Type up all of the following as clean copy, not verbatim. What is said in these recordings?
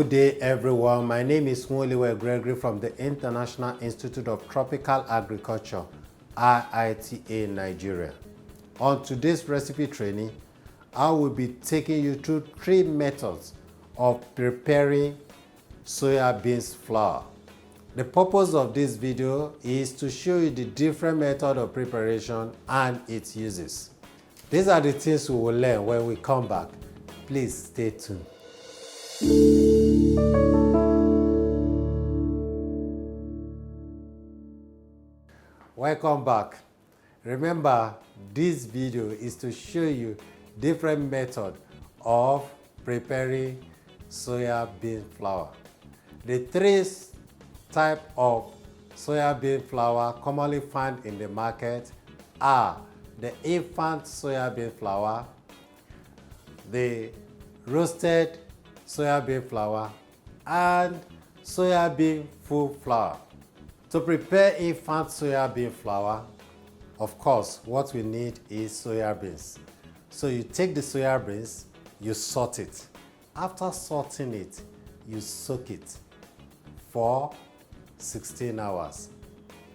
Good day, everyone. My name is Nwoliwe Gregory from the International Institute of Tropical Agriculture, IITA, Nigeria. On today's recipe training, I will be taking you through 3 methods of preparing soya beans flour. The purpose of this video is to show you the different method of preparation and its uses. These are the things we will learn when we come back. Please stay tuned. Welcome back. Remember, this video is to show you different methods of preparing soya bean flour. The 3 types of soya bean flour commonly found in the market are the infant soya bean flour, the roasted soya bean flour, and soya bean full flour. To prepare infant soya bean flour, of course, what we need is soya beans. So you take the soya beans, you salt it. After salting it, you soak it for 16 hours.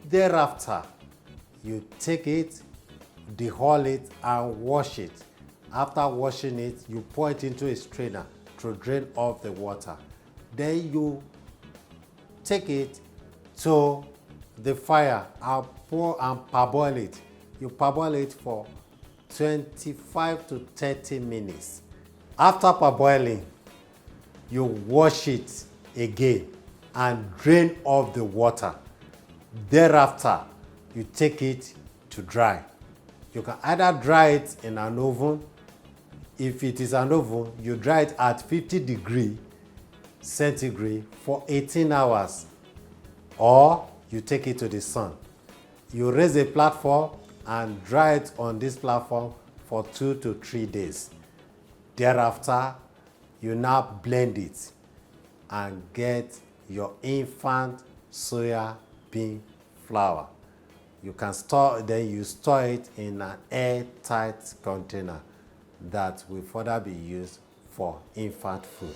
Thereafter, you take it, dehull it, and wash it. After washing it, you pour it into a strainer to drain off the water. Then you take it to the fire and pour and parboil it. You parboil it for 25 to 30 minutes. After parboiling, you wash it again and drain off the water. Thereafter, you take it to dry. You can either dry it in an oven. If it is an oven, you dry it at 50 degrees centigrade for 18 hours, or you take it to the sun. You raise a platform and dry it on this platform for 2 to 3 days. Thereafter, you now blend it and get your infant soya bean flour. You can store it in an airtight container that will further be used for infant food.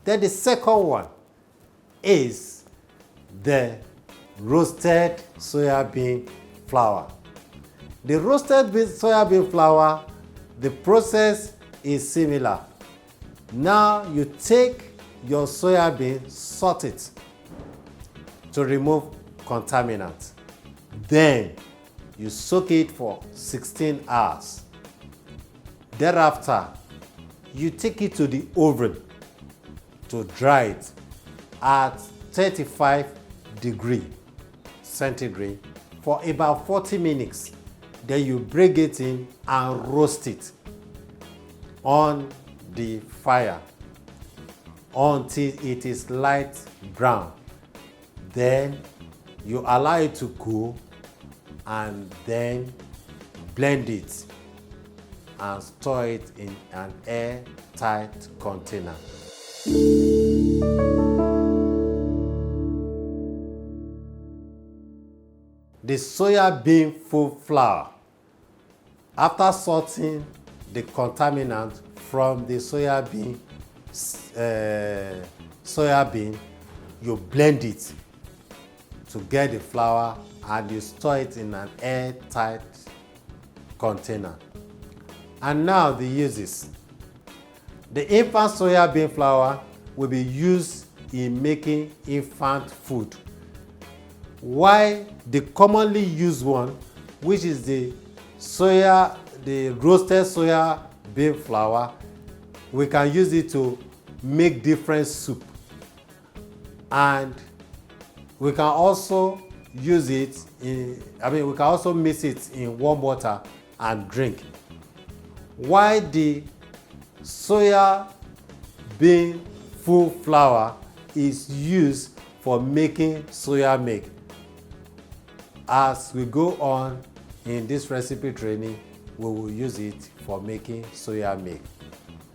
Then the second one is the roasted soya bean flour. The roasted soya bean flour, the process is similar. Now you take your soya bean, salt it to remove contaminants. Then you soak it for 16 hours. Thereafter, you take it to the oven to dry it at 35 degrees centigrade for about 40 minutes. Then you bring it in and roast it on the fire until it is light brown. Then you allow it to cool and then blend it and store it in an airtight container. The soya bean full flour. After sorting the contaminant from the soya bean, you blend it to get the flour and you store it in an airtight container. And now the uses. The infant soya bean flour will be used in making infant food, while the commonly used one, which is the roasted soya bean flour, we can use it to make different soup, and we can also use it we can also mix it in warm water and drink. While the soya bean full flour is used for making soya milk. As we go on in this recipe training, we will use it for making soya milk.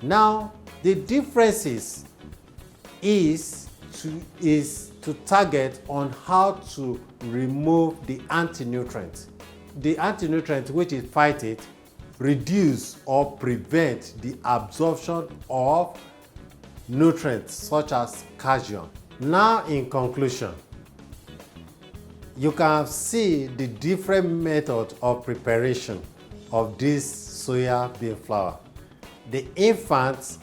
Now, the differences is to target on how to remove the anti-nutrient. The anti-nutrient which is fight it reduce or prevent the absorption of nutrients such as calcium. Now, in conclusion, you can see the different methods of preparation of this soya bean flour. The infants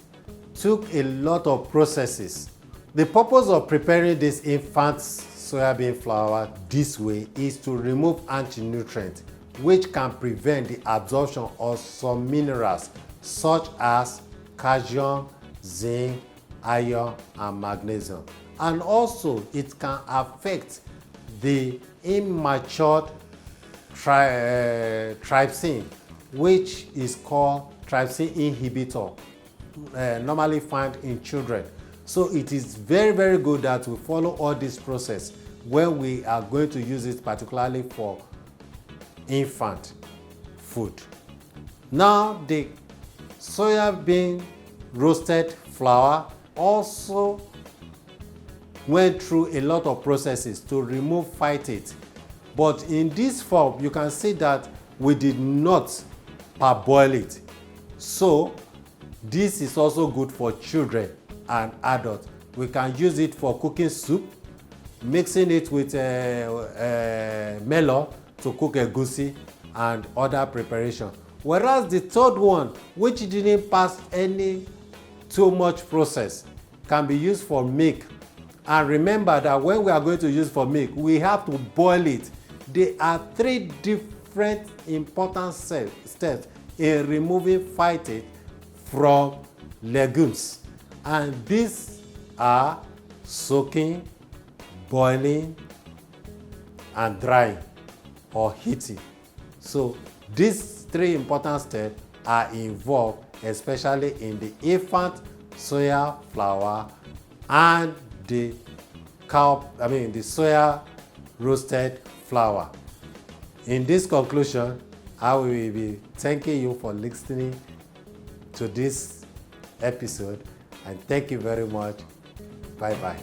took a lot of processes. The purpose of preparing this infant soybean flour this way is to remove anti-nutrients, which can prevent the absorption of some minerals such as calcium, zinc, iron, and magnesium. And also, it can affect the immature trypsin, which is called trypsin inhibitor, normally found in children. So it is very, very good that we follow all this process when we are going to use it, particularly for infant food. Now, the soybean roasted flour also went through a lot of processes to remove phytate. But in this form, you can see that we did not parboil it. So this is also good for children and adults. We can use it for cooking soup, mixing it with melon to cook egusi and other preparation. Whereas the third one, which didn't pass any too much process, can be used for milk. And remember that when we are going to use for milk, we have to boil it. There are 3 different important steps in removing phytate from legumes. And these are soaking, boiling, and drying or heating. So these 3 important steps are involved, especially in the infant soya flour and the soya roasted flour. In this conclusion, I will be thanking you for listening to this episode, and thank you very much. Bye-bye.